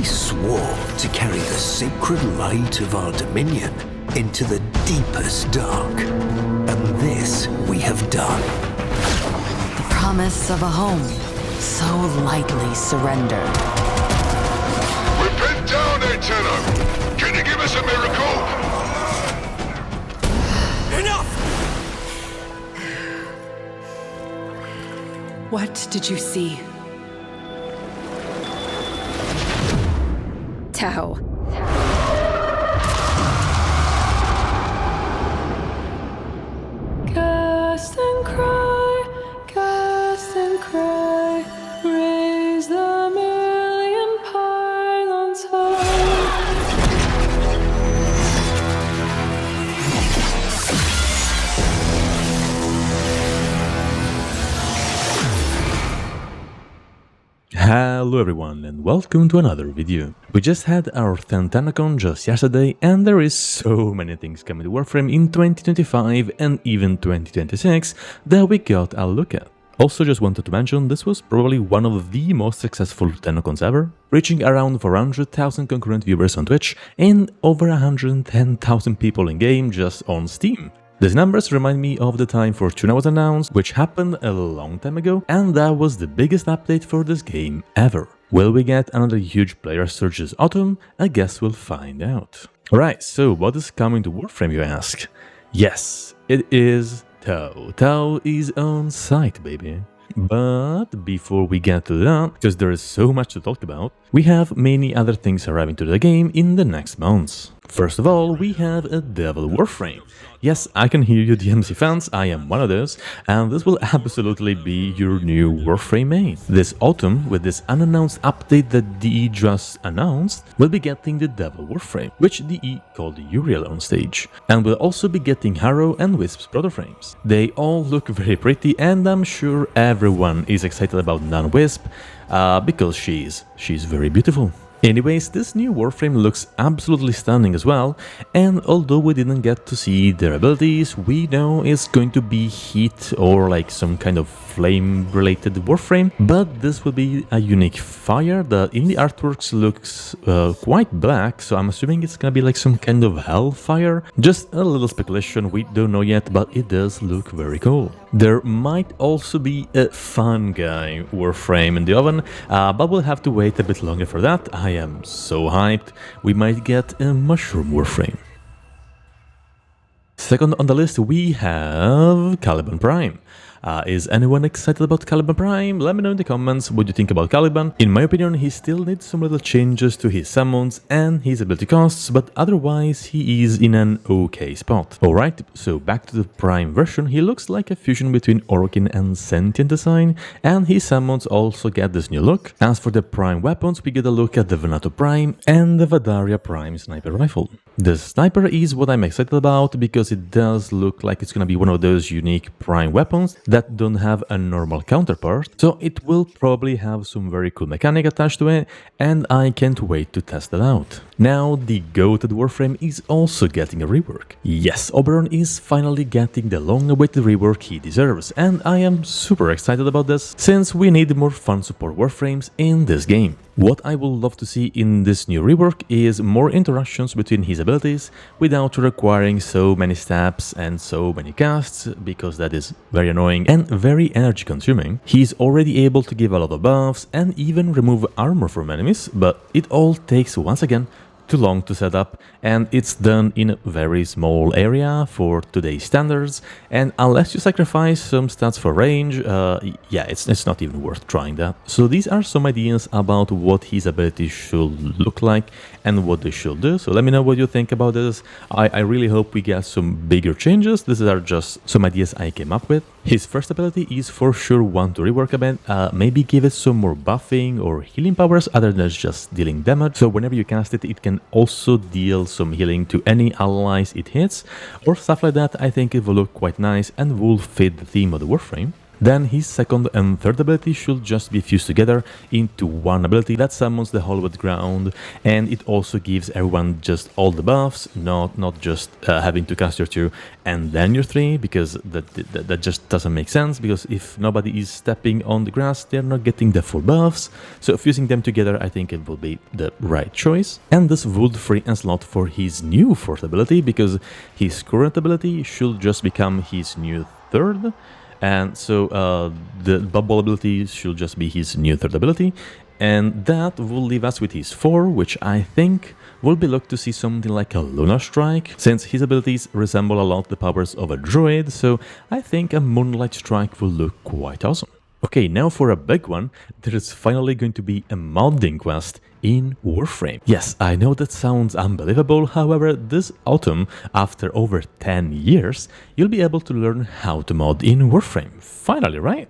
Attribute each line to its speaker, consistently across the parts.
Speaker 1: swore to carry the sacred light of our dominion into the deepest dark. And this we have done.
Speaker 2: The promise of a home, so lightly surrendered.
Speaker 3: We're pinned down, Tenno! Can you give us a miracle?
Speaker 4: Enough!
Speaker 5: What did you see? Tao. Cast and cry, raise the million pylons high.
Speaker 6: Hello everyone and welcome to another video. We just had our 10th TennoCon just yesterday and there is so many things coming to Warframe in 2025 and even 2026 that we got a look at. Also just wanted to mention this was probably one of the most successful TennoCons ever, reaching around 400,000 concurrent viewers on Twitch and over 110,000 people in game just on Steam. These numbers remind me of the time Fortuna was announced, which happened a long time ago, and that was the biggest update for this game ever. Will we get another huge player surge this autumn? I guess we'll find out. Alright, so what is coming to Warframe, you ask? Yes, it is Tao. Tao is on site, baby. But before we get to that, because there is so much to talk about, we have many other things arriving to the game in the next months. First of all, we have a Devil Warframe. Yes, I can hear you DMC fans, I am one of those, and this will absolutely be your new Warframe main. This autumn, with this unannounced update that DE just announced, we'll be getting the Devil Warframe, which DE called Uriel on stage. And we'll also be getting Harrow and Wisp's proto-frames. They all look very pretty and I'm sure everyone is excited about Non-Wisp, because she's very beautiful. Anyways, this new Warframe looks absolutely stunning as well, and although we didn't get to see their abilities, we know it's going to be heat or like some kind of flame-related Warframe, but this will be a unique fire that in the artworks looks quite black, so I'm assuming it's gonna be like some kind of hellfire. Just a little speculation, we don't know yet, but it does look very cool. There might also be a fun guy Warframe in the oven, but we'll have to wait a bit longer for that. I am so hyped. We might get a mushroom Warframe. Second on the list we have Caliban Prime. Is anyone excited about Caliban Prime? Let me know in the comments what you think about Caliban. In my opinion, he still needs some little changes to his summons and his ability costs, but otherwise he is in an okay spot. Alright, so back to the Prime version, he looks like a fusion between Orokin and Sentient design, and his summons also get this new look. As for the Prime weapons, we get a look at the Venato Prime and the Vadaria Prime sniper rifle. The sniper is what I'm excited about because it does look like it's gonna be one of those unique Prime weapons that don't have a normal counterpart, so it will probably have some very cool mechanic attached to it, and I can't wait to test it out. Now, the goated Warframe is also getting a rework. Yes, Oberon is finally getting the long-awaited rework he deserves, and I am super excited about this, since we need more fun support Warframes in this game. What I would love to see in this new rework is more interactions between his abilities without requiring so many stabs and so many casts, because that is very annoying and very energy consuming. He's already able to give a lot of buffs and even remove armor from enemies, but it all takes, once again, too long to set up, and it's done in a very small area for today's standards, and unless you sacrifice some stats for range, yeah, it's not even worth trying that. So these are some ideas about what his abilities should look like and what they should do, so let me know what you think about this. I really hope we get some bigger changes. These are just some ideas I came up with. His first ability is for sure one to rework a bit, maybe give it some more buffing or healing powers other than just dealing damage, so whenever you cast it, it can also deal some healing to any allies it hits, or stuff like that. I think it will look quite nice and will fit the theme of the Warframe. Then his second and third ability should just be fused together into one ability that summons the Hollowed Ground, and it also gives everyone just all the buffs, not just having to cast your 2 and then your 3, because that just doesn't make sense, because if nobody is stepping on the grass, they're not getting the full buffs. So fusing them together, I think it will be the right choice. And this would free a slot for his new fourth ability, because his current ability should just become his new third. And so the bubble ability should just be his new third ability, and that will leave us with his 4, which I think will be looked to see something like a Lunar Strike, since his abilities resemble a lot the powers of a druid, so I think a Moonlight Strike will look quite awesome. Okay, now for a big one, there is finally going to be a modding quest in Warframe. Yes, I know that sounds unbelievable, however, this autumn, after over 10 years, you'll be able to learn how to mod in Warframe. Finally, right?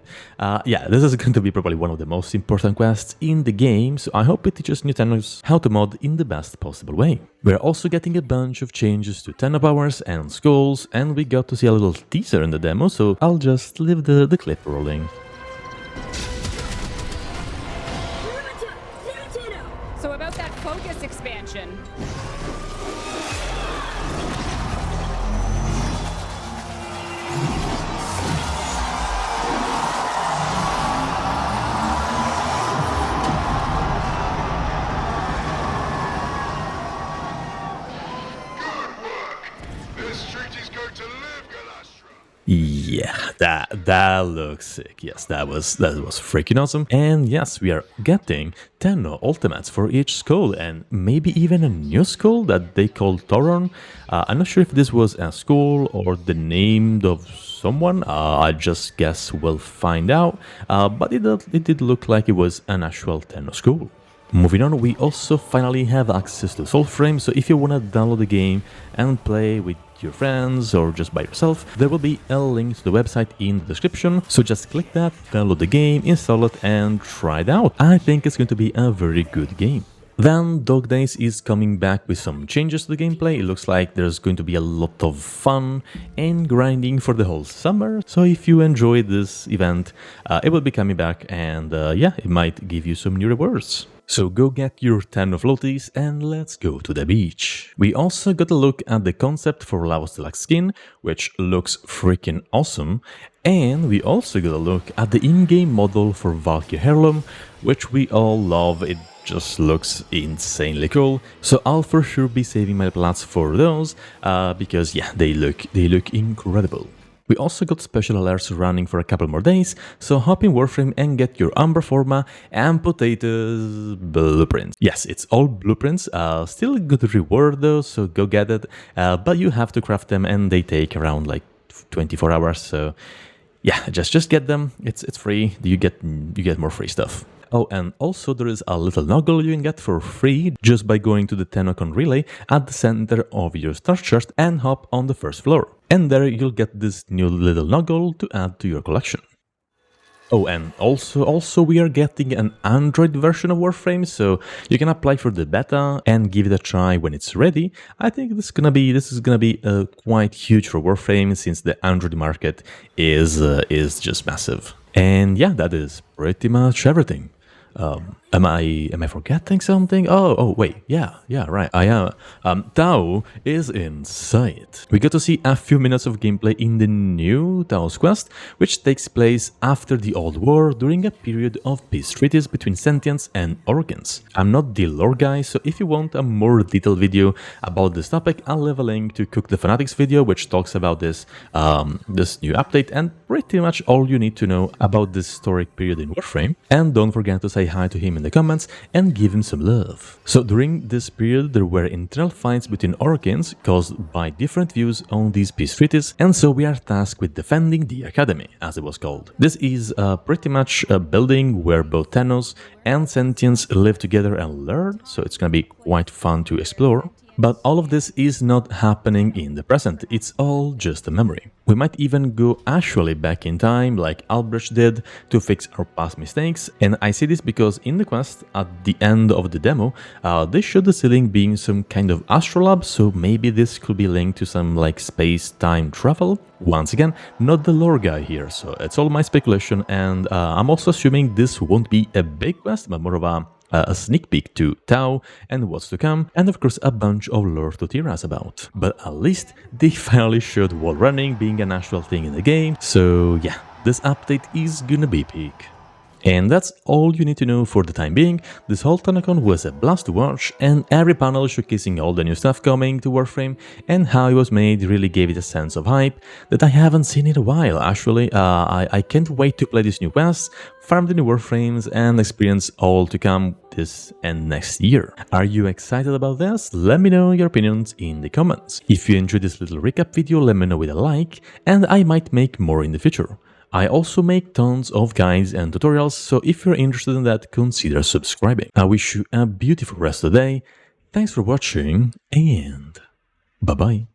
Speaker 6: Yeah, this is going to be probably one of the most important quests in the game, so I hope it teaches new Tennos how to mod in the best possible way. We're also getting a bunch of changes to Tenno powers and skulls, and we got to see a little teaser in the demo, so I'll just leave the clip rolling.
Speaker 4: So about that focus expansion.
Speaker 3: This treaty's going to live, Galastra.
Speaker 6: Yeah, that looks sick. Yes, that was freaking awesome. And yes, we are getting Tenno ultimates for each skull, and maybe even a new skull that they call Thoron. I'm not sure if this was a skull or the name of someone. I just guess we'll find out. But it did look like it was an actual Tenno skull. Moving on, we also finally have access to Soulframe, so if you want to download the game and play with your friends or just by yourself, there will be a link to the website in the description, so just click that, download the game, install it and try it out. I think it's going to be a very good game. Then Dog Days is coming back with some changes to the gameplay. It looks like there's going to be a lot of fun and grinding for the whole summer. So if you enjoyed this event, it will be coming back, and yeah, it might give you some new rewards. So go get your 10 of floaties and let's go to the beach. We also got a look at the concept for Lavos Deluxe skin, which looks freaking awesome. And we also got a look at the in-game model for Valkyrie Heirloom, which we all love. It just looks insanely cool. So I'll for sure be saving my plats for those, because yeah, they look incredible. We also got special alerts running for a couple more days, so hop in Warframe and get your Umber Forma and Potatoes blueprints. Yes, it's all blueprints, still a good reward though, so go get it, but you have to craft them and they take around like 24 hours, so yeah, just get them, it's free, you get more free stuff. Oh, and also there is a little noggle you can get for free just by going to the TennoCon relay at the center of your star chart and hop on the first floor. And there you'll get this new little noggle to add to your collection. Oh, and also we are getting an Android version of Warframe, so you can apply for the beta and give it a try when it's ready. I think this is gonna be quite huge for Warframe, since the Android market is just massive. And yeah, that is pretty much everything. Am I forgetting something? Oh wait, yeah, right, I am. Tau is in sight. We get to see a few minutes of gameplay in the new Tau's quest, which takes place after the Old War during a period of peace treaties between sentients and organs. I'm not the lore guy, so if you want a more detailed video about this topic, I'll leave a link to Cook the Fanatics video, which talks about this new update and pretty much all you need to know about this historic period in Warframe. And don't forget to say hi to him in the comments and give him some love. So during this period there were internal fights between Orcans caused by different views on these peace treaties, and so we are tasked with defending the Academy, as it was called. This is pretty much a building where both Tennos and Sentients live together and learn, so it's gonna be quite fun to explore. But all of this is not happening in the present, it's all just a memory. We might even go actually back in time, like Albrecht did, to fix our past mistakes, and I say this because in the quest, at the end of the demo, they showed the ceiling being some kind of astrolab, so maybe this could be linked to some like space-time travel. Once again, not the lore guy here, so it's all my speculation, and I'm also assuming this won't be a big quest, but more of a sneak peek to Tau and what's to come, and of course a bunch of lore to tear us about. But at least they finally showed wall running being an actual thing in the game, so yeah, this update is gonna be big. And that's all you need to know for the time being. This whole TennoCon was a blast to watch, and every panel showcasing all the new stuff coming to Warframe and how it was made really gave it a sense of hype that I haven't seen in a while. Actually, I can't wait to play these new quests, farm the new Warframes, and experience all to come this and next year. Are you excited about this? Let me know your opinions in the comments. If you enjoyed this little recap video, let me know with a like, and I might make more in the future. I also make tons of guides and tutorials, so if you're interested in that, consider subscribing. I wish you a beautiful rest of the day, thanks for watching, and bye-bye.